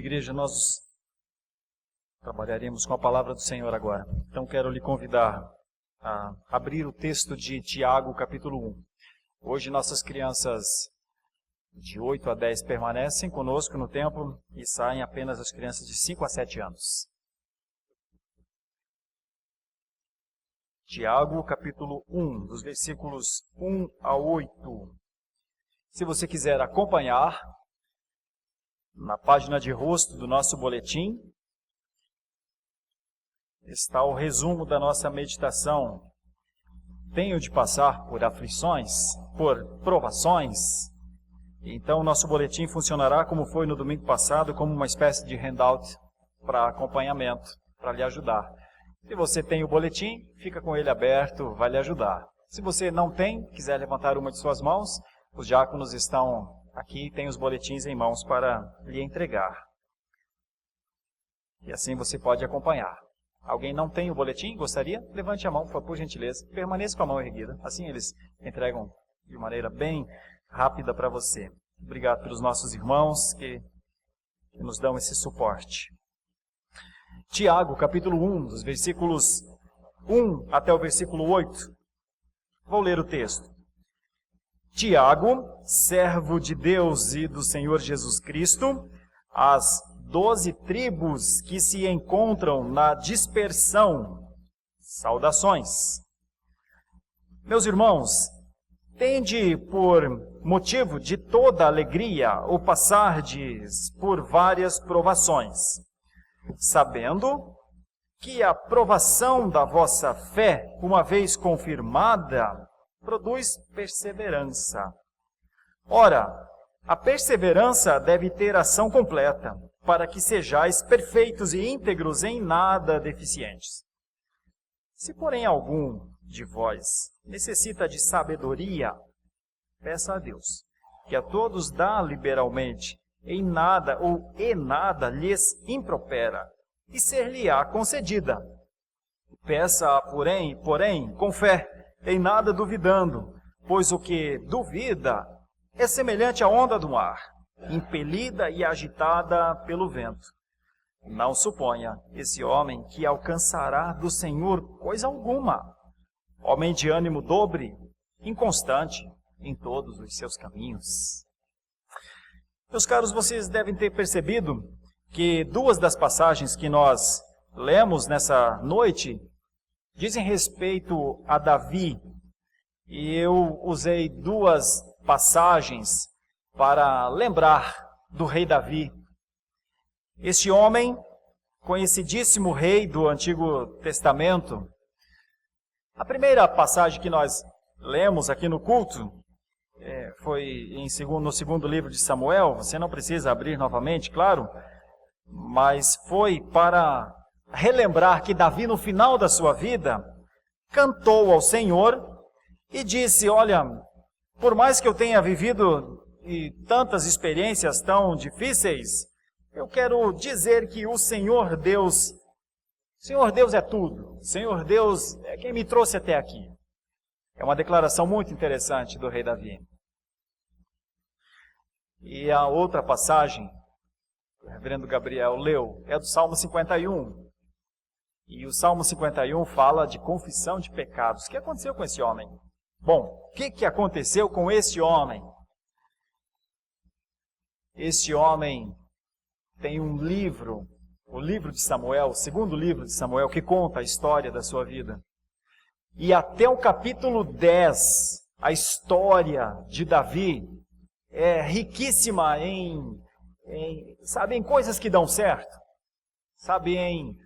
igreja, nós trabalharemos com a palavra do Senhor agora. Então quero lhe convidar a abrir o texto de Tiago, capítulo 1. Hoje nossas crianças de 8 a 10 permanecem conosco no templo e saem apenas as crianças de 5 a 7 anos. Tiago, capítulo 1, dos versículos 1 a 8. Se você quiser acompanhar, na página de rosto do nosso boletim, está o resumo da nossa meditação. Tenho de passar por aflições, por provações. Então, nosso boletim funcionará como foi no domingo passado, como uma espécie de handout para acompanhamento, para lhe ajudar. Se você tem o boletim, fica com ele aberto, vai lhe ajudar. Se você não tem, quiser levantar uma de suas mãos, os diáconos estão aqui e têm os boletins em mãos para lhe entregar. E assim você pode acompanhar. Alguém não tem o boletim? Gostaria? Levante a mão, por gentileza. Permaneça com a mão erguida. Assim eles entregam de maneira bem rápida para você. Obrigado pelos nossos irmãos que nos dão esse suporte. Tiago, capítulo 1, dos versículos 1 até o versículo 8. Vou ler o texto. Tiago, servo de Deus e do Senhor Jesus Cristo, às 12 tribos que se encontram na dispersão, saudações. Meus irmãos, tende por motivo de toda alegria o passardes por várias provações, sabendo que a provação da vossa fé, uma vez confirmada, produz perseverança. Ora, a perseverança deve ter ação completa, para que sejais perfeitos e íntegros em nada deficientes. Se, porém, algum de vós necessita de sabedoria, peça a Deus, que a todos dá liberalmente, em nada ou em nada lhes impropera, e ser-lhe-á concedida. Peça, porém, com fé, em nada duvidando, pois o que duvida é semelhante à onda do mar, impelida e agitada pelo vento. Não suponha esse homem que alcançará do Senhor coisa alguma. Homem de ânimo dobre, inconstante em todos os seus caminhos. Meus caros, vocês devem ter percebido que duas das passagens que nós lemos nessa noite dizem respeito a Davi. E eu usei duas passagens para lembrar do rei Davi. Este homem, conhecidíssimo rei do Antigo Testamento. A passagem que nós lemos aqui no culto foi no segundo livro de Samuel. Você não precisa abrir novamente, claro, mas foi para relembrar que Davi, no final da sua vida, cantou ao Senhor e disse: olha, por mais que eu tenha vivido tantas experiências tão difíceis, eu quero dizer que o Senhor Deus é tudo. O Senhor Deus é quem me trouxe até aqui. É uma declaração muito interessante do rei Davi. E a outra passagem, que o reverendo Gabriel leu, é do Salmo 51. E o Salmo 51 fala de confissão de pecados. O que aconteceu com esse homem? Bom, o que aconteceu com esse homem? Este homem tem um livro, o livro de Samuel, o segundo livro de Samuel, que conta a história da sua vida. E até o capítulo 10, a história de Davi é riquíssima em coisas que dão certo. Em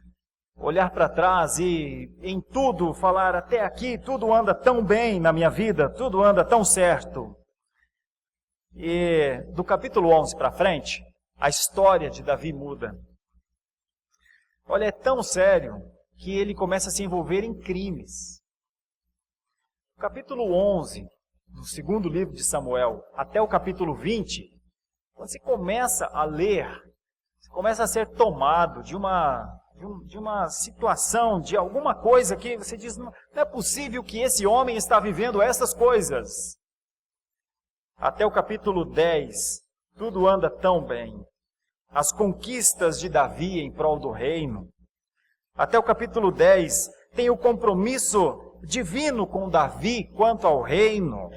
olhar para trás e em tudo falar: até aqui tudo anda tão bem na minha vida, tudo anda tão certo. E do capítulo 11 para frente, a história de Davi muda. Olha, é tão sério que ele começa a se envolver em crimes. No capítulo 11, do segundo livro de Samuel, até o capítulo 20, quando você começa a ler, você começa a ser tomado de uma situação, de alguma coisa que você diz: não é possível que esse homem está vivendo essas coisas. Até o capítulo 10, tudo anda tão bem. as conquistas de Davi em prol do reino. Até o capítulo 10 tem o compromisso divino com Davi quanto ao reino.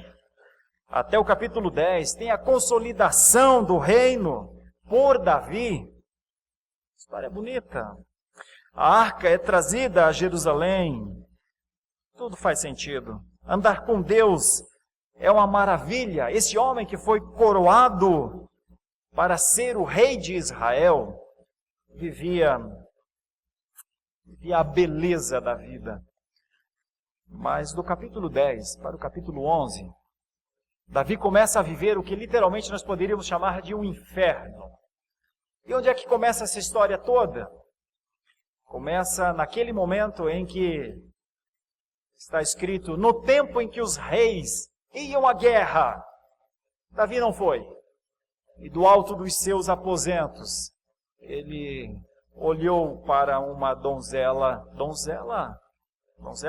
Até o capítulo 10 tem a consolidação do reino por Davi. História bonita. A arca é trazida a Jerusalém. Tudo faz sentido. Andar com Deus é uma maravilha. Esse homem que foi coroado para ser o rei de Israel vivia a beleza da vida. Mas do capítulo 10 para o capítulo 11, Davi começa a viver o que literalmente nós poderíamos chamar de um inferno. E onde é que começa essa história toda? Começa naquele momento em que está escrito, no tempo em que os reis iam à guerra, Davi não foi. E do alto dos seus aposentos, ele olhou para uma donzela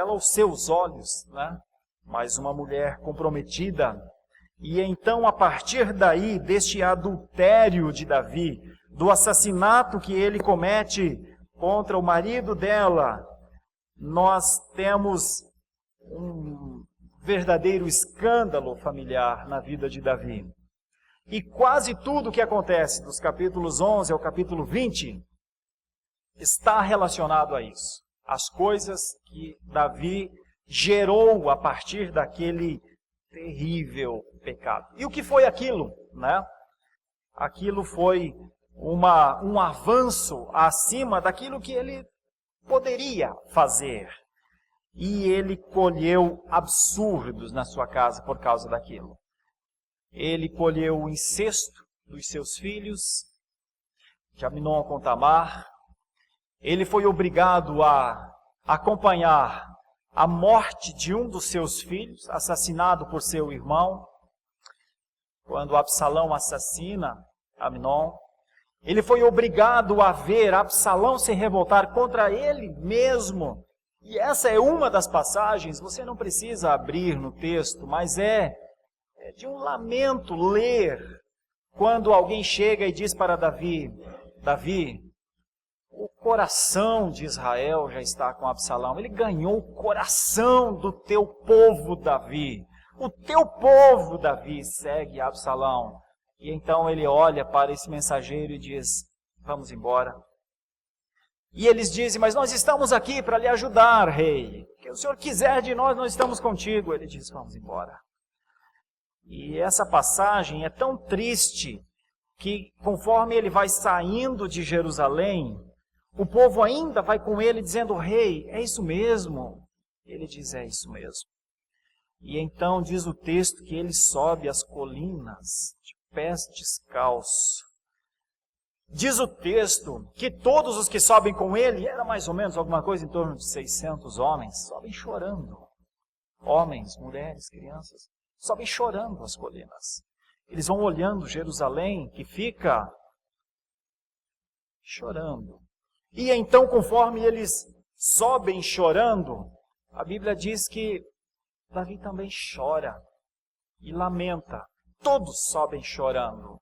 aos seus olhos, né? Mas uma mulher comprometida. E então, a partir daí, deste adultério de Davi, do assassinato que ele comete contra o marido dela, nós temos um verdadeiro escândalo familiar na vida de Davi. E quase tudo o que acontece dos capítulos 11 ao capítulo 20 está relacionado a isso. As coisas que Davi gerou a partir daquele terrível pecado. E o que foi aquilo, né? Aquilo foi um avanço acima daquilo que ele poderia fazer. E ele colheu absurdos na sua casa por causa daquilo. Ele colheu o incesto dos seus filhos, de Aminon com Tamar. Ele foi obrigado a acompanhar a morte de um dos seus filhos, assassinado por seu irmão. Quando Absalão assassina Aminon, ele foi obrigado a ver Absalão se revoltar contra ele mesmo. E essa é uma das passagens, você não precisa abrir no texto, mas é de um lamento ler quando alguém chega e diz para Davi, Davi, o coração de Israel já está com Absalão. Ele ganhou o coração do teu povo, Davi. O teu povo, Davi, segue Absalão. E então ele olha para esse mensageiro e diz, vamos embora. E eles dizem, mas nós estamos aqui para lhe ajudar, rei. O que o Senhor quiser de nós, nós estamos contigo. Ele diz, vamos embora. E essa passagem é tão triste que conforme ele vai saindo de Jerusalém, o povo ainda vai com ele dizendo, rei, é isso mesmo? Ele diz, é isso mesmo. E então diz o texto que ele sobe as colinas de pés descalços. Diz o texto que todos os que sobem com ele, era mais ou menos alguma coisa em torno de 600 homens, sobem chorando. Homens, mulheres, crianças, sobem chorando as colinas. Eles vão olhando Jerusalém, que fica chorando. E então, conforme eles sobem chorando, a Bíblia diz que Davi também chora e lamenta. Todos sobem chorando.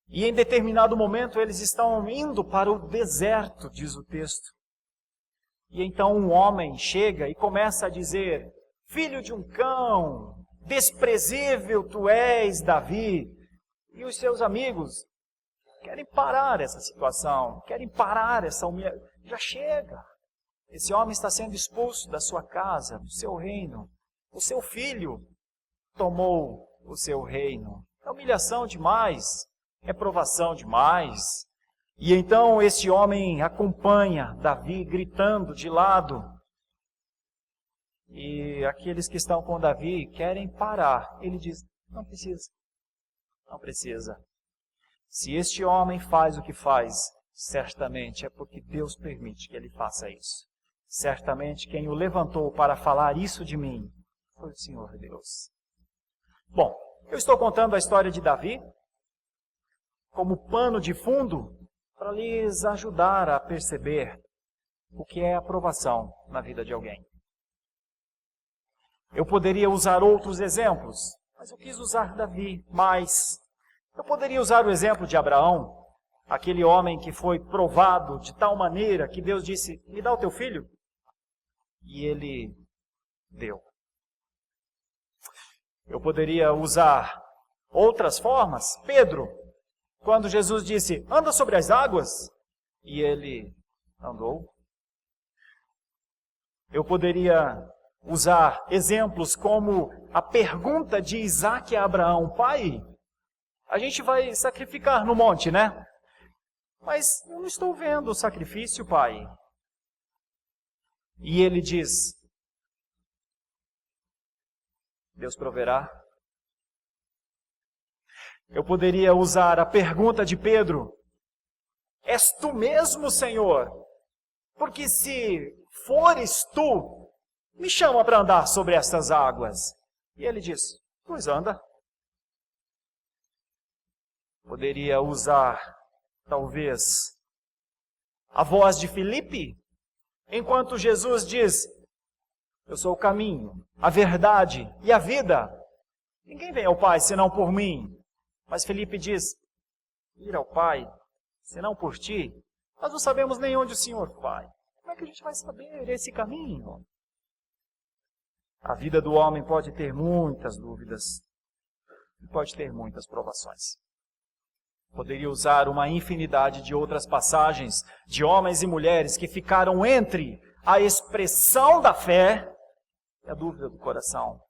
E em determinado momento eles estão indo para o deserto, diz o texto. E então um homem chega e começa a dizer, filho de um cão, desprezível tu és, Davi. E os seus amigos querem parar essa situação, querem parar essa humilhação. Já chega. Esse homem está sendo expulso da sua casa, do seu reino. O seu filho tomou o seu reino. É humilhação demais, é provação demais. E então esse homem acompanha Davi gritando de lado. E aqueles que estão com Davi querem parar. Ele diz, não precisa, não precisa. Se este homem faz o que faz, certamente é porque Deus permite que ele faça isso. Certamente quem o levantou para falar isso de mim foi o Senhor Deus. Bom, eu estou contando a história de Davi como pano de fundo para lhes ajudar a perceber o que é aprovação na vida de alguém. Eu poderia usar outros exemplos, mas eu quis usar Davi mais Eu poderia usar o exemplo de Abraão, aquele homem que foi provado de tal maneira que Deus disse, me dá o teu filho. E ele deu. Eu poderia usar outras formas. Pedro, quando Jesus disse, anda sobre as águas, e ele andou. Eu poderia usar exemplos como a pergunta de Isaac a Abraão, pai, a gente vai sacrificar no monte, né? Mas eu não estou vendo o sacrifício, pai. E ele diz, Deus proverá. Eu poderia usar a pergunta de Pedro, és tu mesmo, Senhor? Porque se fores tu, me chama para andar sobre estas águas. E ele diz, pois anda. Poderia usar, talvez, a voz de Filipe, enquanto Jesus diz, eu sou o caminho, a verdade e a vida. Ninguém vem ao Pai senão por mim. Mas Filipe diz, ir ao Pai senão por ti, nós não sabemos nem onde o Senhor vai. Como é que a gente vai saber esse caminho? A vida do homem pode ter muitas dúvidas, pode ter muitas provações. Poderia usar uma infinidade de outras passagens de homens e mulheres que ficaram entre a expressão da fé e a dúvida do coração.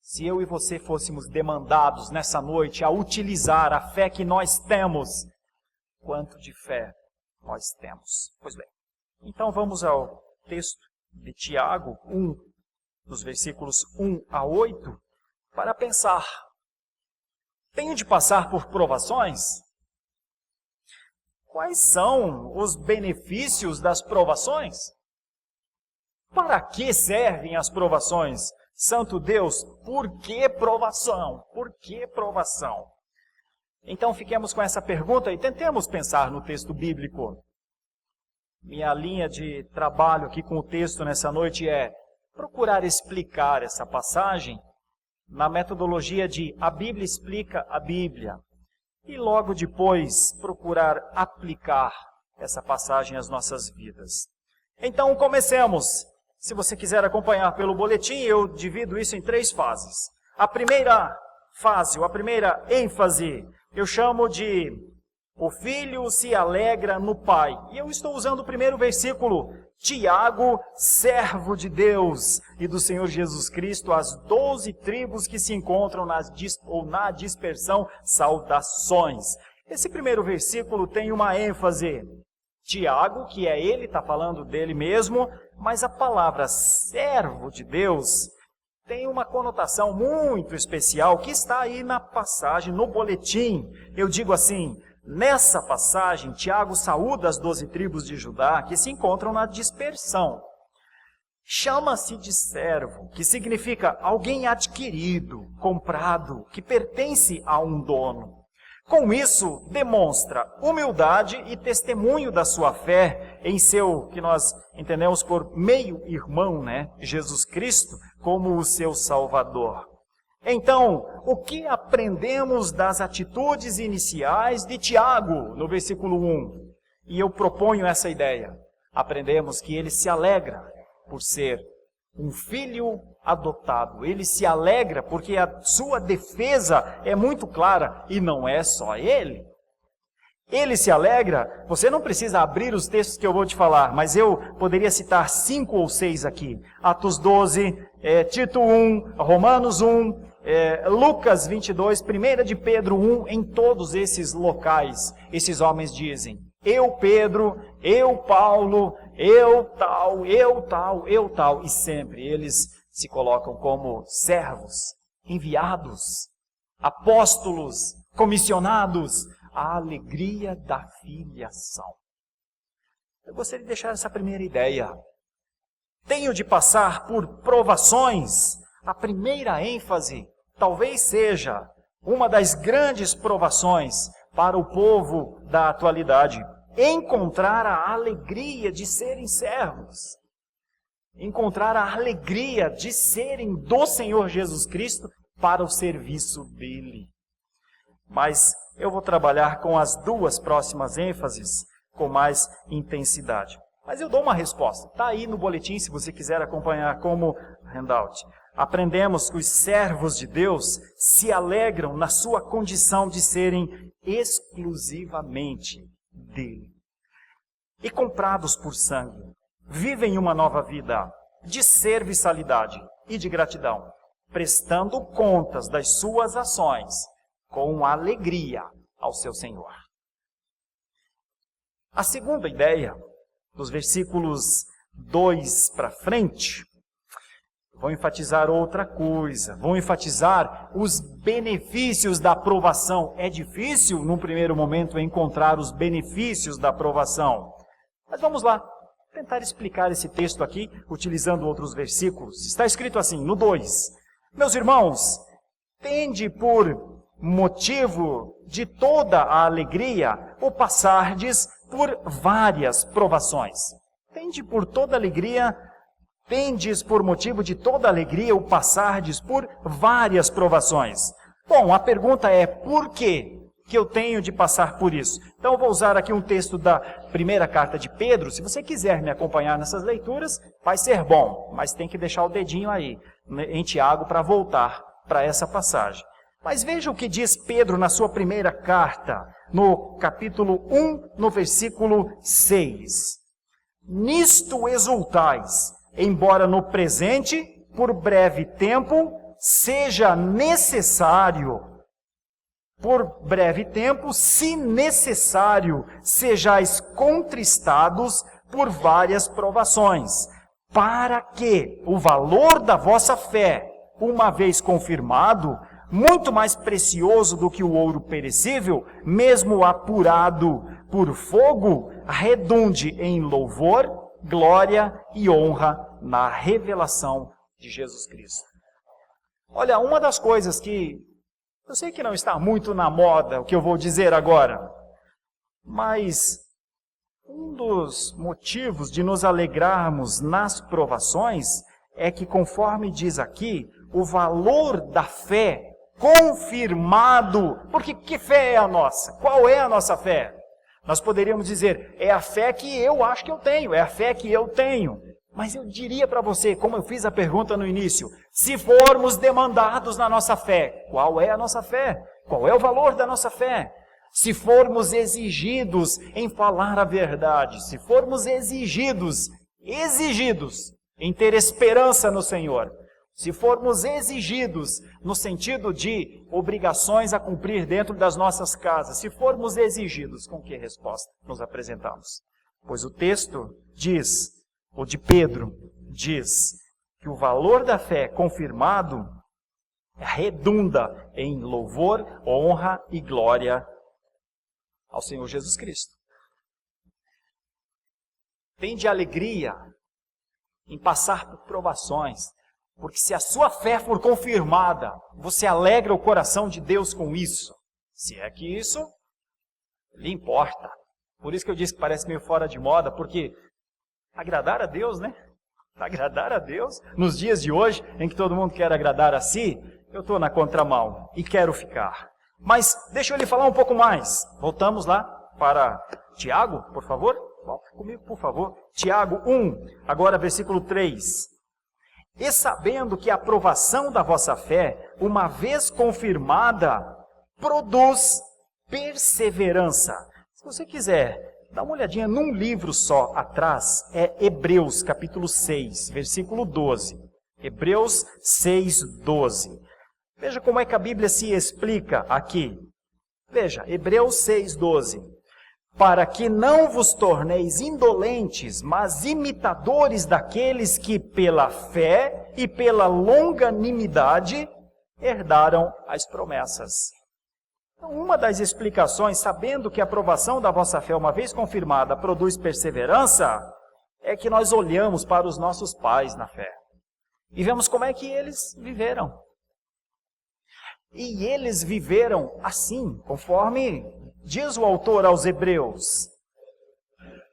Se eu e você fôssemos demandados nessa noite a utilizar a fé que nós temos, quanto de fé nós temos? Pois bem, então vamos ao texto de Tiago 1, dos versículos 1 a 8, para pensar. Tenho de passar por provações? Quais são os benefícios das provações? Para que servem as provações? Santo Deus, por que provação? Por que provação? Então fiquemos com essa pergunta e tentemos pensar no texto bíblico. Minha linha de trabalho aqui com o texto nessa noite é procurar explicar essa passagem na metodologia de a Bíblia explica a Bíblia. E logo depois procurar aplicar essa passagem às nossas vidas. Então comecemos. Se você quiser acompanhar pelo boletim, eu divido isso em 3 fases. A primeira fase, ou a primeira ênfase, eu chamo de o filho se alegra no pai. E eu estou usando o primeiro versículo, Tiago, servo de Deus e do Senhor Jesus Cristo, as 12 tribos que se encontram na dispersão, saudações. Esse primeiro versículo tem uma ênfase. Tiago, que é ele, está falando dele mesmo, mas a palavra servo de Deus tem uma conotação muito especial que está aí na passagem, no boletim. Eu digo assim, nessa passagem, Tiago saúda as 12 tribos de Judá que se encontram na dispersão. Chama-se de servo, que significa alguém adquirido, comprado, que pertence a um dono. Com isso, demonstra humildade e testemunho da sua fé em seu, que nós entendemos por meio-irmão, né? Jesus Cristo, como o seu Salvador. Então, o que aprendemos das atitudes iniciais de Tiago, no versículo 1? E eu proponho essa ideia. Aprendemos que ele se alegra por ser um filho adotado. Ele se alegra porque a sua defesa é muito clara e não é só ele. Ele se alegra, você não precisa abrir os textos que eu vou te falar, mas eu poderia citar 5 ou 6 aqui. Atos 12, Tito 1, Romanos 1, Lucas 22, 1 de Pedro 1, em todos esses locais, esses homens dizem, eu Pedro, eu Paulo, eu tal, e sempre eles se colocam como servos, enviados, apóstolos, comissionados, a alegria da filiação. Eu gostaria de deixar essa primeira ideia. Tenho de passar por provações. A primeira ênfase talvez seja uma das grandes provações para o povo da atualidade. Encontrar a alegria de serem servos. Encontrar a alegria de serem do Senhor Jesus Cristo para o serviço dele. mas eu vou trabalhar com as duas próximas ênfases com mais intensidade. Mas eu dou uma resposta. Está aí no boletim, se você quiser acompanhar como handout. Aprendemos que os servos de Deus se alegram na sua condição de serem exclusivamente dele. E comprados por sangue, vivem uma nova vida de serviçalidade e de gratidão, prestando contas das suas ações com alegria ao seu Senhor. A segunda ideia, dos versículos 2 para frente, vou enfatizar outra coisa, vou enfatizar os benefícios da aprovação. É difícil, num primeiro momento, encontrar os benefícios da aprovação. Mas vamos lá, tentar explicar esse texto aqui, utilizando outros versículos. Está escrito assim, no 2. Meus irmãos, tende por motivo de toda a alegria o passardes por várias provações. Tendes por motivo de toda alegria o passardes por várias provações. Bom, a pergunta é, por quê que eu tenho de passar por isso? Então eu vou usar aqui um texto da primeira carta de Pedro. Se você quiser me acompanhar nessas leituras, vai ser bom, mas tem que deixar o dedinho aí em Tiago para voltar para essa passagem. Mas veja o que diz Pedro na sua primeira carta, no capítulo 1, no versículo 6. Nisto exultais, embora no presente, por breve tempo, seja necessário, se necessário, sejais contristados por várias provações, para que o valor da vossa fé, uma vez confirmado, muito mais precioso do que o ouro perecível, mesmo apurado por fogo, redunde em louvor, glória e honra na revelação de Jesus Cristo. Olha, uma das coisas que eu sei que não está muito na moda, o que eu vou dizer agora, mas um dos motivos de nos alegrarmos nas provações é que, conforme diz aqui, o valor da fé confirmado, porque que fé é a nossa? Qual é a nossa fé? Nós poderíamos dizer, é a fé que eu acho que eu tenho, é a fé que eu tenho. Mas eu diria para você, como eu fiz a pergunta no início, se formos demandados na nossa fé, qual é a nossa fé? Qual é o valor da nossa fé? Se formos exigidos em falar a verdade, se formos exigidos em ter esperança no Senhor, se formos exigidos no sentido de obrigações a cumprir dentro das nossas casas, se formos exigidos, com que resposta nos apresentamos? Pois o texto diz, ou de Pedro, diz que o valor da fé confirmado redunda em louvor, honra e glória ao Senhor Jesus Cristo. Tende alegria em passar por provações, porque se a sua fé for confirmada, você alegra o coração de Deus com isso. Se é que isso lhe importa. Por isso que eu disse que parece meio fora de moda, porque agradar a Deus, né? Agradar a Deus, nos dias de hoje, em que todo mundo quer agradar a si, eu estou na contramão e quero ficar. Mas deixa eu lhe falar um pouco mais. Voltamos lá para Tiago, por favor. Volta comigo, por favor. Tiago 1, agora versículo 3. E sabendo que a aprovação da vossa fé, uma vez confirmada, produz perseverança. Se você quiser, dá uma olhadinha num livro só atrás, é Hebreus capítulo 6, versículo 12. Hebreus 6, 12. Veja como é que a Bíblia se explica aqui. Veja, Hebreus 6, 12. Para que não vos torneis indolentes, mas imitadores daqueles que pela fé e pela longanimidade herdaram as promessas. Então, uma das explicações, sabendo que a aprovação da vossa fé, uma vez confirmada, produz perseverança, é que nós olhamos para os nossos pais na fé e vemos como é que eles viveram. E eles viveram assim, conforme diz o autor aos Hebreus.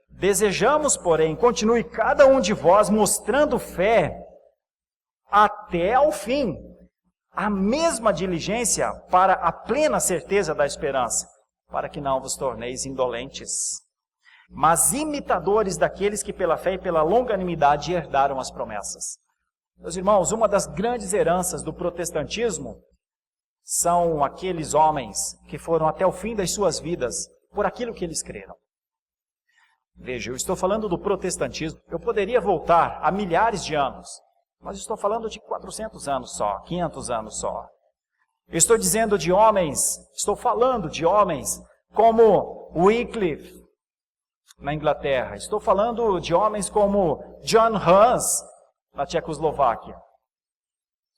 Desejamos, porém, continue cada um de vós mostrando fé até ao fim, a mesma diligência para a plena certeza da esperança, para que não vos torneis indolentes, mas imitadores daqueles que pela fé e pela longanimidade herdaram as promessas. Meus irmãos, uma das grandes heranças do protestantismo são aqueles homens que foram até o fim das suas vidas por aquilo que eles creram. Veja, eu estou falando do protestantismo, eu poderia voltar a milhares de anos, mas estou falando de 400 anos só, 500 anos só. Eu estou dizendo de homens, estou falando de homens como Wycliffe, na Inglaterra. Estou falando de homens como John Hus, na Tchecoslováquia.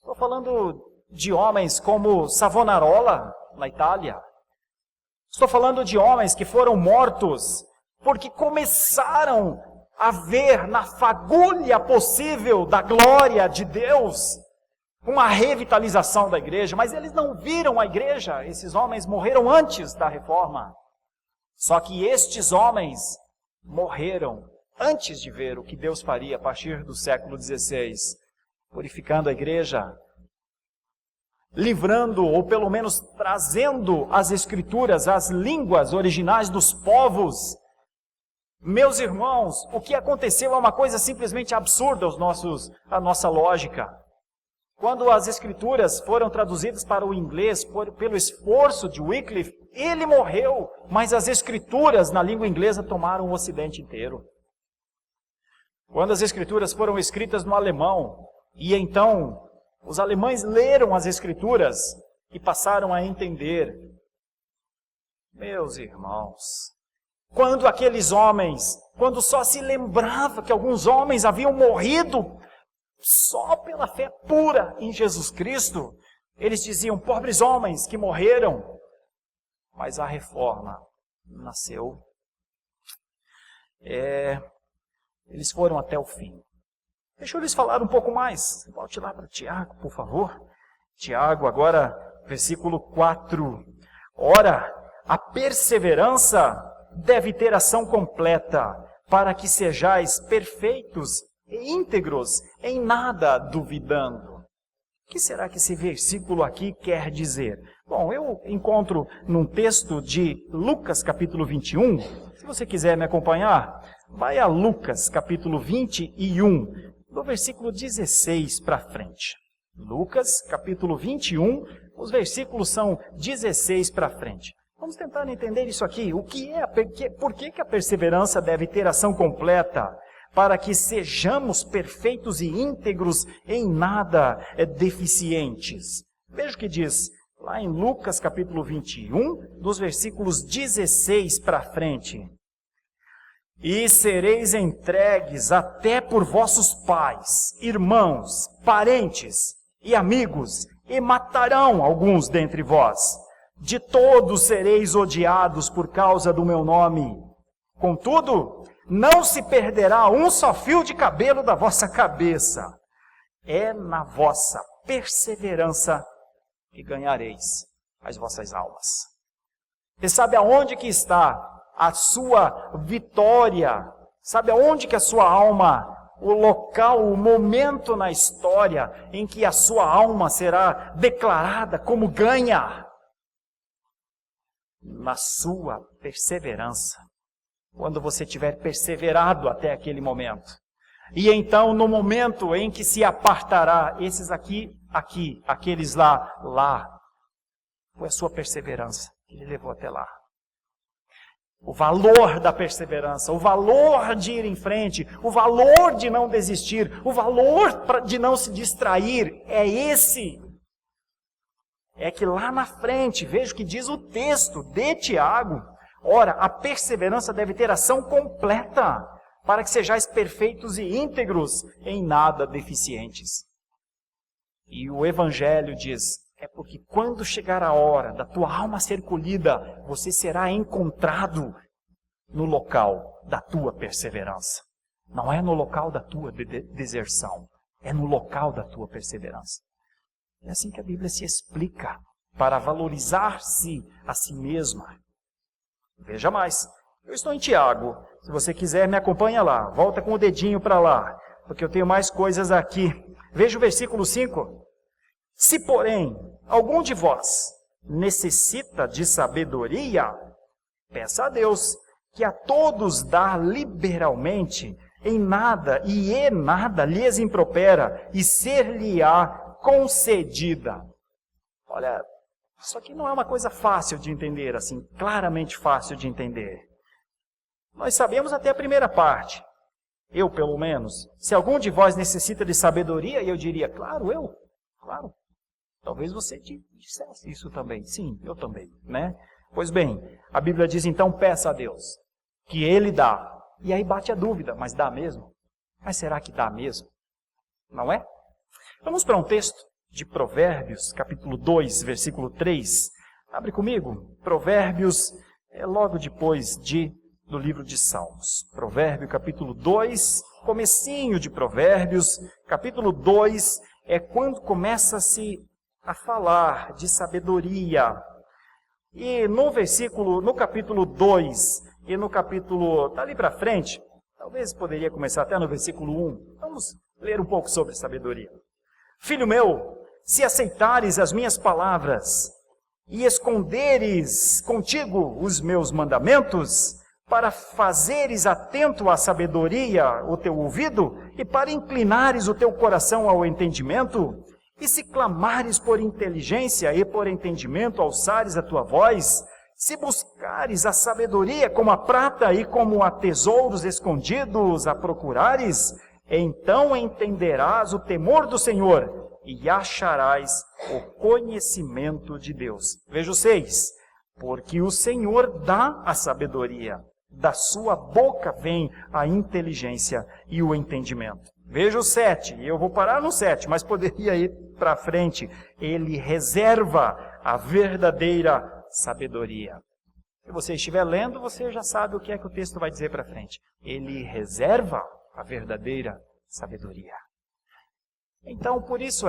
Estou falando de homens como Savonarola, na Itália. Estou falando de homens que foram mortos porque começaram a ver na fagulha possível da glória de Deus uma revitalização da igreja, mas eles não viram a igreja. Esses homens morreram antes da reforma. Só que estes homens morreram antes de ver o que Deus faria a partir do século XVI, purificando a igreja, livrando, ou pelo menos trazendo as escrituras, as línguas originais dos povos. Meus irmãos, o que aconteceu é uma coisa simplesmente absurda a nossa lógica. Quando as escrituras foram traduzidas para o inglês pelo esforço de Wycliffe, ele morreu, mas as escrituras na língua inglesa tomaram o ocidente inteiro. Quando as escrituras foram escritas no alemão, e então os alemães leram as escrituras e passaram a entender. Meus irmãos, quando aqueles homens, quando só se lembrava que alguns homens haviam morrido só pela fé pura em Jesus Cristo, eles diziam, pobres homens que morreram. Mas a reforma nasceu. Eles foram até o fim. Deixa eu lhes falar um pouco mais. Volte lá para Tiago, por favor. Tiago, agora, versículo 4. Ora, a perseverança deve ter ação completa, para que sejais perfeitos e íntegros, em nada duvidando. O que será que esse versículo aqui quer dizer? Bom, eu encontro num texto de Lucas capítulo 21. Se você quiser me acompanhar, vai a Lucas capítulo 21, do versículo 16 para frente. Lucas capítulo 21, os versículos são 16 para frente. Vamos tentar entender isso aqui. Por que a perseverança deve ter ação completa? Para que sejamos perfeitos e íntegros, em nada deficientes. Veja o que diz lá em Lucas capítulo 21, dos versículos 16 para frente. E sereis entregues até por vossos pais, irmãos, parentes e amigos, e matarão alguns dentre vós. De todos sereis odiados por causa do meu nome. Contudo, não se perderá um só fio de cabelo da vossa cabeça. É na vossa perseverança que ganhareis as vossas almas. Você sabe aonde que está a sua vitória? Sabe aonde que a sua alma, o local, o momento na história em que a sua alma será declarada como ganha? Na sua perseverança. Quando você tiver perseverado até aquele momento. E então, no momento em que se apartará, esses aqui, aqueles lá. Foi a sua perseverança que lhe levou até lá. O valor da perseverança, o valor de ir em frente, o valor de não desistir, o valor de não se distrair, é esse. É que lá na frente, veja o que diz o texto de Tiago. Ora, a perseverança deve ter ação completa, para que sejais perfeitos e íntegros, em nada deficientes. E o Evangelho diz, é porque quando chegar a hora da tua alma ser colhida, você será encontrado no local da tua perseverança. Não é no local da tua deserção, é no local da tua perseverança. É assim que a Bíblia se explica, para valorizar-se a si mesma. Veja mais, eu estou em Tiago, se você quiser me acompanha lá, volta com o dedinho para lá, porque eu tenho mais coisas aqui. Veja o versículo 5, Se, porém, algum de vós necessita de sabedoria, peça a Deus, que a todos dá liberalmente, em nada lhes impropera, e ser-lhe-á concedida. Olha, isso aqui não é uma coisa fácil de entender, assim, claramente fácil de entender. Nós sabemos até a primeira parte. Eu, pelo menos. Se algum de vós necessita de sabedoria, eu diria, claro. Talvez você dissesse isso também. Sim, eu também, né? Pois bem, a Bíblia diz então, peça a Deus, que Ele dá. E aí bate a dúvida, mas dá mesmo? Mas será que dá mesmo? Não é? Vamos para um texto de Provérbios, capítulo 2, versículo 3. Abre comigo. Provérbios é logo depois do livro de Salmos. Provérbio, capítulo 2, comecinho de Provérbios, capítulo 2, é quando começa-se a falar de sabedoria. E no capítulo 2 e no capítulo, dali para frente, talvez poderia começar até no versículo 1. Vamos ler um pouco sobre sabedoria. Filho meu, se aceitares as minhas palavras e esconderes contigo os meus mandamentos, para fazeres atento à sabedoria o teu ouvido, e para inclinares o teu coração ao entendimento, e se clamares por inteligência e por entendimento alçares a tua voz, se buscares a sabedoria como a prata e como a tesouros escondidos a procurares, então entenderás o temor do Senhor e acharás o conhecimento de Deus. Veja o 6. Porque o Senhor dá a sabedoria. Da sua boca vem a inteligência e o entendimento. Veja o 7, eu vou parar no 7, mas poderia ir para frente. Ele reserva a verdadeira sabedoria. Se você estiver lendo, você já sabe o que é que o texto vai dizer para frente. Ele reserva a verdadeira sabedoria. Então, por isso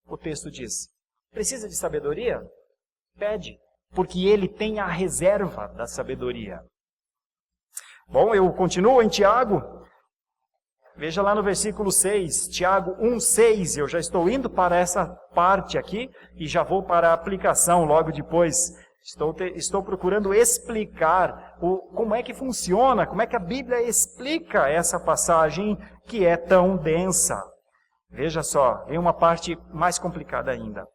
o texto diz, precisa de sabedoria? Pede, porque ele tem a reserva da sabedoria. Bom, eu continuo em Tiago. Veja lá no versículo 6, Tiago 1,6. Eu já estou indo para essa parte aqui e já vou para a aplicação logo depois. Estou procurando explicar como é que funciona, como é que a Bíblia explica essa passagem que é tão densa. Veja só, vem uma parte mais complicada ainda.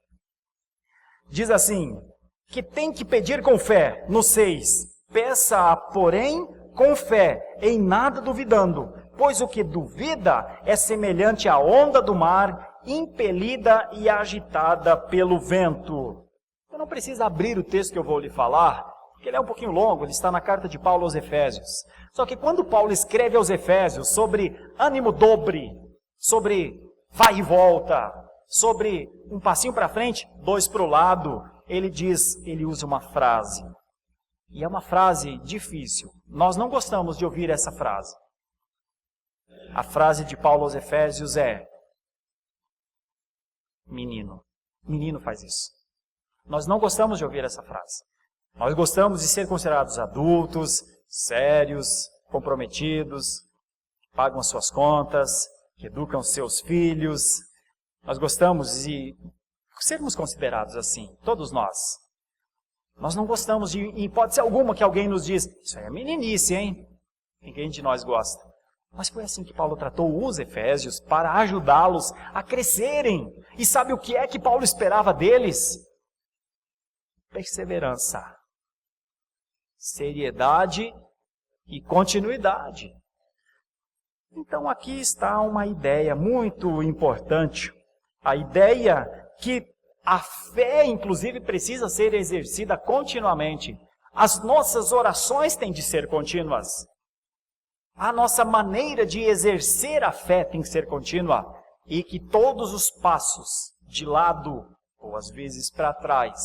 Diz assim, que tem que pedir com fé, no 6. Peça, porém, com fé, em nada duvidando, pois o que duvida é semelhante à onda do mar, impelida e agitada pelo vento. Você não precisa abrir o texto que eu vou lhe falar, porque ele é um pouquinho longo, ele está na carta de Paulo aos Efésios. Só que quando Paulo escreve aos Efésios sobre ânimo dobre, sobre vai e volta, sobre um passinho para frente, 2 para o lado, ele usa uma frase. E é uma frase difícil. Nós não gostamos de ouvir essa frase. A frase de Paulo aos Efésios é: menino. Menino faz isso. Nós não gostamos de ouvir essa frase. Nós gostamos de ser considerados adultos, sérios, comprometidos, que pagam as suas contas, que educam seus filhos. Nós gostamos de sermos considerados assim, todos nós. Nós não gostamos de, em hipótese alguma, que alguém nos diz, isso aí é meninice, hein? Ninguém de nós gosta. Mas foi assim que Paulo tratou os Efésios, para ajudá-los a crescerem. E sabe o que é que Paulo esperava deles? Perseverança, seriedade e continuidade. Então aqui está uma ideia muito importante. A ideia que a fé, inclusive, precisa ser exercida continuamente. As nossas orações têm de ser contínuas. A nossa maneira de exercer a fé tem que ser contínua. E que todos os passos de lado, ou às vezes para trás,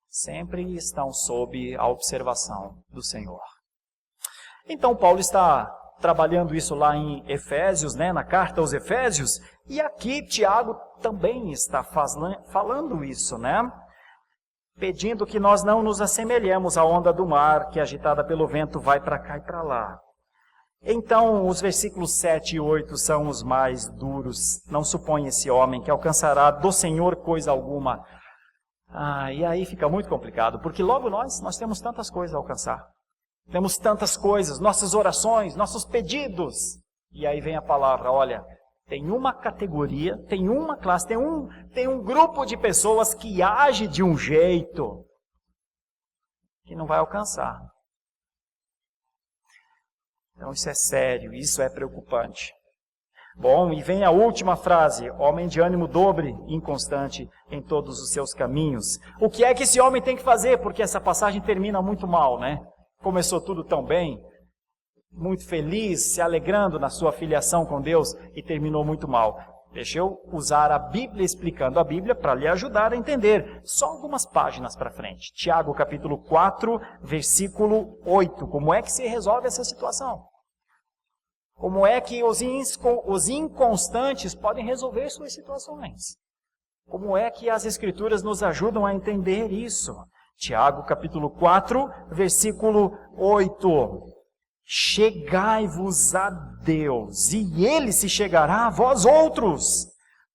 sempre estão sob a observação do Senhor. Então Paulo está trabalhando isso lá em Efésios, na carta aos Efésios, e aqui Tiago também está falando isso, pedindo que nós não nos assemelhemos à onda do mar, que agitada pelo vento vai para cá e para lá. Então, os versículos 7 e 8 são os mais duros. Não supõe esse homem que alcançará do Senhor coisa alguma. E aí fica muito complicado, porque logo nós temos tantas coisas a alcançar. Temos tantas coisas, nossas orações, nossos pedidos. E aí vem a palavra, olha, tem uma categoria, tem uma classe, tem um grupo de pessoas que age de um jeito que não vai alcançar. Então isso é sério, isso é preocupante. Bom, e vem a última frase, homem de ânimo dobre, inconstante em todos os seus caminhos. O que é que esse homem tem que fazer? Porque essa passagem termina muito mal, né? Começou tudo tão bem, muito feliz, se alegrando na sua filiação com Deus e terminou muito mal. Deixa eu usar a Bíblia explicando a Bíblia para lhe ajudar a entender. Só algumas páginas para frente. Tiago capítulo 4, versículo 8. Como é que se resolve essa situação? Como é que os inconstantes podem resolver suas situações? Como é que as Escrituras nos ajudam a entender isso? Tiago capítulo 4, versículo 8. Chegai-vos a Deus, e Ele se chegará a vós outros.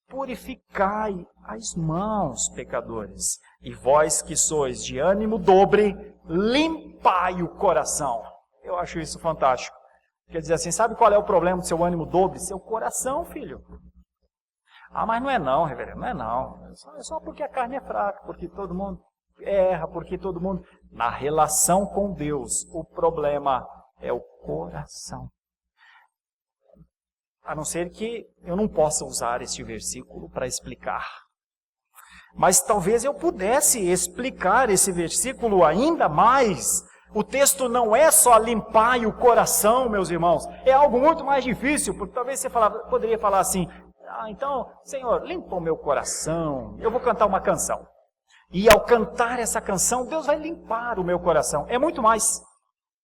Purificai as mãos, pecadores, e vós que sois de ânimo dobre, limpai o coração. Eu acho isso fantástico. Quer dizer assim, sabe qual é o problema do seu ânimo dobre? Seu coração, filho. Mas não é não, reverendo, não é não. É só porque a carne é fraca, porque todo mundo erra, porque todo mundo... Na relação com Deus, o problema é o coração. A não ser que eu não possa usar este versículo para explicar. Mas talvez eu pudesse explicar esse versículo ainda mais. O texto não é só limpar o coração, meus irmãos. É algo muito mais difícil, porque talvez você poderia falar assim, então, Senhor, limpa o meu coração, eu vou cantar uma canção. E ao cantar essa canção, Deus vai limpar o meu coração. É muito mais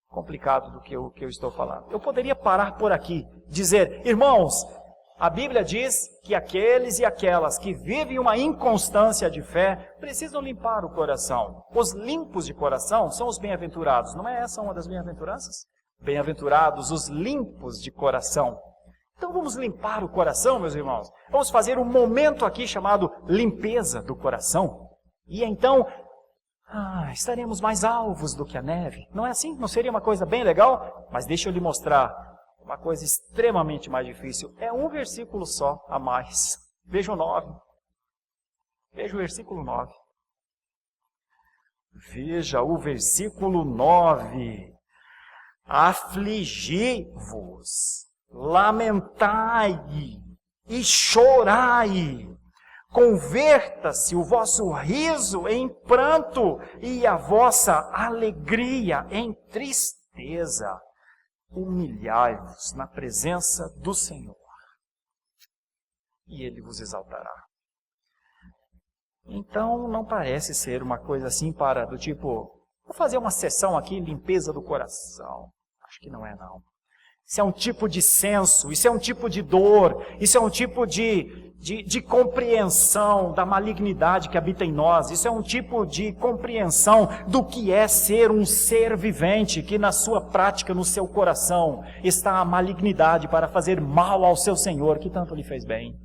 complicado do que o que eu estou falando. Eu poderia parar por aqui, dizer, irmãos, a Bíblia diz que aqueles e aquelas que vivem uma inconstância de fé precisam limpar o coração. Os limpos de coração são os bem-aventurados. Não é essa uma das bem-aventuranças? Bem-aventurados os limpos de coração. Então vamos limpar o coração, meus irmãos. Vamos fazer um momento aqui chamado limpeza do coração. E então, estaremos mais alvos do que a neve. Não é assim? Não seria uma coisa bem legal? Mas deixa eu lhe mostrar uma coisa extremamente mais difícil. É um versículo só a mais. Veja o 9. Veja o versículo 9. Veja o versículo 9. Afligi-vos, lamentai e chorai. Converta-se o vosso riso em pranto e a vossa alegria em tristeza. Humilhai-vos na presença do Senhor, e Ele vos exaltará. Então, não parece ser uma coisa assim do tipo, vou fazer uma sessão aqui, limpeza do coração. Acho que não é não. Isso é um tipo de senso, isso é um tipo de dor, isso é um tipo de compreensão da malignidade que habita em nós. Isso é um tipo de compreensão do que é ser um ser vivente, que na sua prática, no seu coração, está a malignidade para fazer mal ao seu Senhor, que tanto lhe fez bem.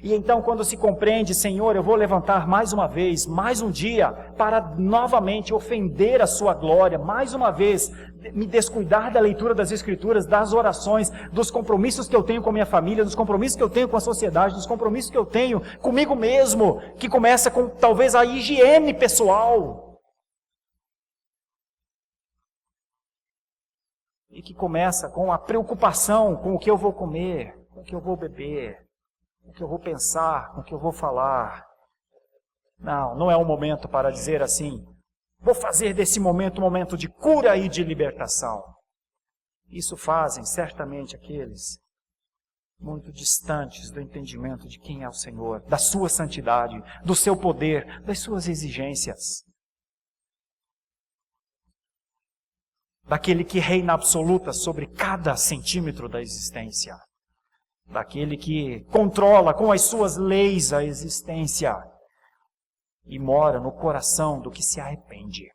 E então, quando se compreende, Senhor, eu vou levantar mais uma vez, mais um dia, para novamente ofender a sua glória, mais uma vez, me descuidar da leitura das Escrituras, das orações, dos compromissos que eu tenho com a minha família, dos compromissos que eu tenho com a sociedade, dos compromissos que eu tenho comigo mesmo, que começa com talvez a higiene pessoal. E que começa com a preocupação com o que eu vou comer, com o que eu vou beber, o que eu vou pensar, o que eu vou falar. Não é um momento para dizer assim, vou fazer desse momento um momento de cura e de libertação. Isso fazem certamente aqueles muito distantes do entendimento de quem é o Senhor, da sua santidade, do seu poder, das suas exigências. Daquele que reina absoluta sobre cada centímetro da existência. Daquele que controla com as suas leis a existência e mora no coração do que se arrepende.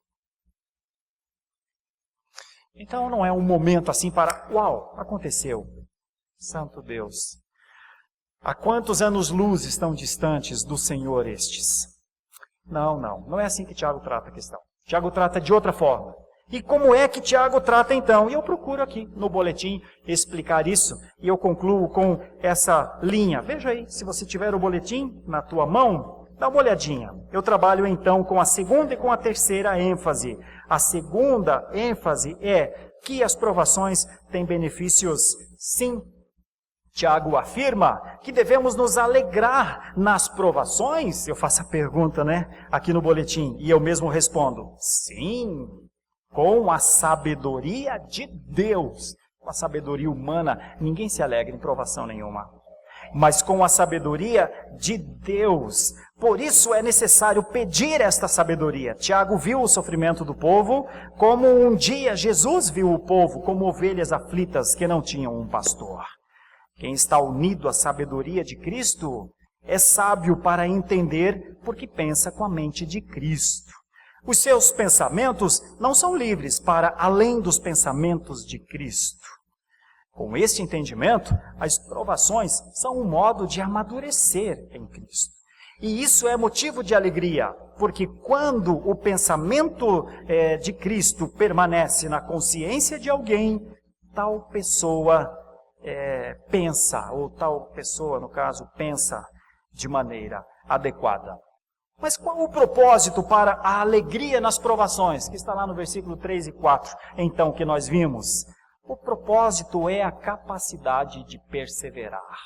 Então não é um momento assim para, uau, aconteceu. Santo Deus. Há quantos anos-luz estão distantes do Senhor estes? Não é assim que Tiago trata a questão. Tiago trata de outra forma. E como é que Tiago trata então? E eu procuro aqui no boletim explicar isso, e eu concluo com essa linha. Veja aí, se você tiver o boletim na tua mão, dá uma olhadinha. Eu trabalho então com a segunda e com a terceira ênfase. A segunda ênfase é que as provações têm benefícios, sim. Tiago afirma que devemos nos alegrar nas provações. Eu faço a pergunta, aqui no boletim, e eu mesmo respondo, sim, com a sabedoria de Deus. Com a sabedoria humana, ninguém se alegra em provação nenhuma. Mas com a sabedoria de Deus. Por isso é necessário pedir esta sabedoria. Tiago viu o sofrimento do povo, como um dia Jesus viu o povo, como ovelhas aflitas que não tinham um pastor. Quem está unido à sabedoria de Cristo é sábio para entender porque pensa com a mente de Cristo. Os seus pensamentos não são livres para além dos pensamentos de Cristo. Com este entendimento, as provações são um modo de amadurecer em Cristo. E isso é motivo de alegria, porque quando o pensamento de Cristo permanece na consciência de alguém, tal pessoa pensa, ou tal pessoa, no caso, pensa de maneira adequada. Mas qual o propósito para a alegria nas provações? Que está lá no versículo 3 e 4, então, que nós vimos. O propósito é a capacidade de perseverar.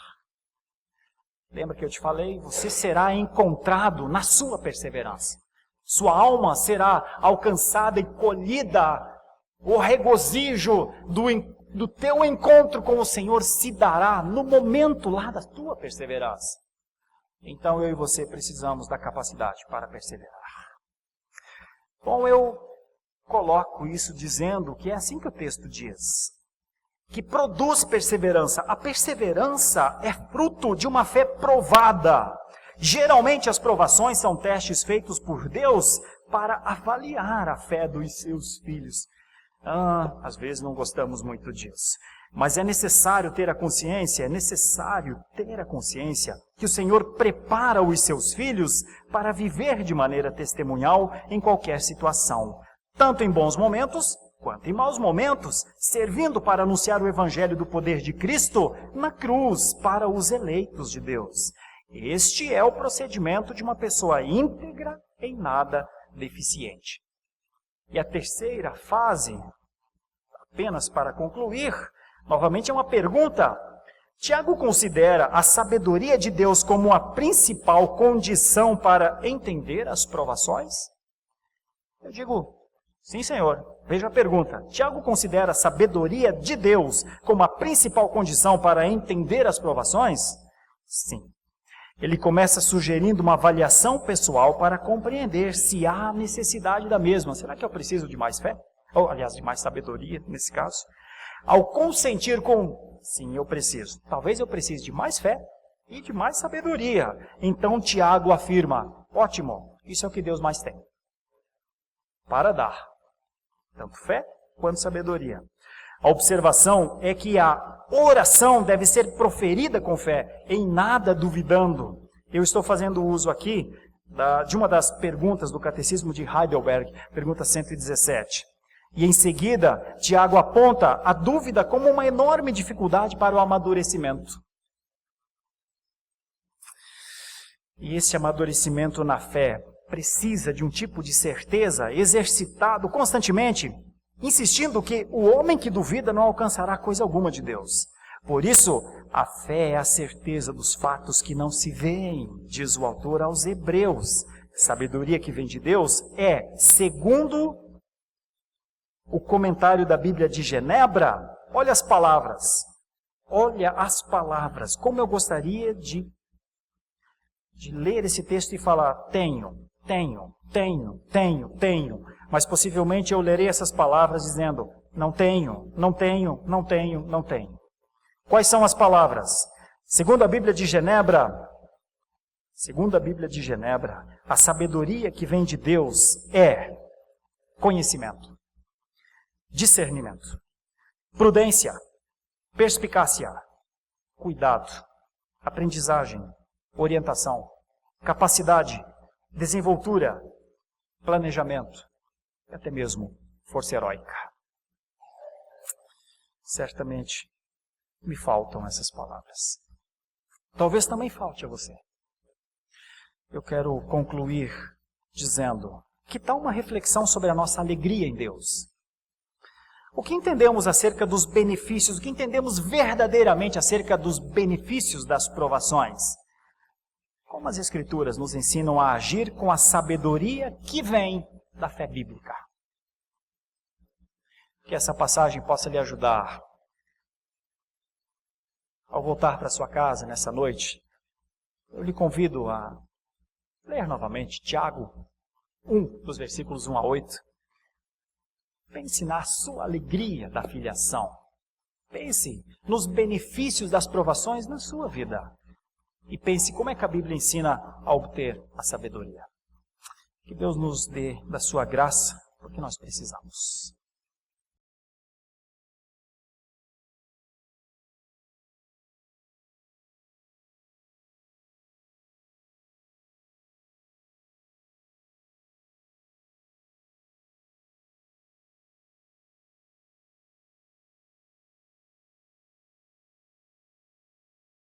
Lembra que eu te falei? Você será encontrado na sua perseverança. Sua alma será alcançada e colhida. O regozijo do teu encontro com o Senhor se dará no momento lá da tua perseverança. Então eu e você precisamos da capacidade para perseverar. Bom, eu coloco isso dizendo que é assim que o texto diz. Que produz perseverança. A perseverança é fruto de uma fé provada. Geralmente as provações são testes feitos por Deus para avaliar a fé dos seus filhos. Às vezes não gostamos muito disso. Mas é necessário ter a consciência que o Senhor prepara os seus filhos para viver de maneira testemunhal em qualquer situação. Tanto em bons momentos, quanto em maus momentos, servindo para anunciar o Evangelho do poder de Cristo na cruz para os eleitos de Deus. Este é o procedimento de uma pessoa íntegra, em nada deficiente. E a terceira fase, apenas para concluir, novamente é uma pergunta. Tiago considera a sabedoria de Deus como a principal condição para entender as provações? Eu digo, sim, senhor. Veja a pergunta. Tiago considera a sabedoria de Deus como a principal condição para entender as provações? Sim. Ele começa sugerindo uma avaliação pessoal para compreender se há necessidade da mesma. Será que eu preciso de mais fé? Ou, aliás, de mais sabedoria, nesse caso. Ao consentir com, sim, eu preciso. Talvez eu precise de mais fé e de mais sabedoria. Então Tiago afirma, ótimo, isso é o que Deus mais tem para dar. Tanto fé quanto sabedoria. A observação é que a oração deve ser proferida com fé, em nada duvidando. Eu estou fazendo uso aqui de uma das perguntas do Catecismo de Heidelberg, pergunta 117. E em seguida, Tiago aponta a dúvida como uma enorme dificuldade para o amadurecimento. E esse amadurecimento na fé precisa de um tipo de certeza exercitado constantemente, insistindo que o homem que duvida não alcançará coisa alguma de Deus. Por isso, a fé é a certeza dos fatos que não se veem, diz o autor aos Hebreus. Sabedoria que vem de Deus é, segundo o comentário da Bíblia de Genebra, olha as palavras. Olha as palavras. Como eu gostaria de ler esse texto e falar, tenho. Mas possivelmente eu lerei essas palavras dizendo, não tenho. Quais são as palavras? Segundo a Bíblia de Genebra, a sabedoria que vem de Deus é conhecimento. discernimento, prudência, perspicácia, cuidado, aprendizagem, orientação, capacidade, desenvoltura, planejamento e até mesmo força heróica. Certamente me faltam essas palavras. Talvez também falte a você. Eu quero concluir dizendo: que tal uma reflexão sobre a nossa alegria em Deus? O que entendemos acerca dos benefícios, o que entendemos verdadeiramente acerca dos benefícios das provações? Como as Escrituras nos ensinam a agir com a sabedoria que vem da fé bíblica. Que essa passagem possa lhe ajudar. Ao voltar para sua casa nessa noite, eu lhe convido a ler novamente Tiago 1, dos versículos 1 a 8. Pense na sua alegria da filiação. Pense nos benefícios das provações na sua vida. E pense como é que a Bíblia ensina a obter a sabedoria. Que Deus nos dê da sua graça, porque nós precisamos.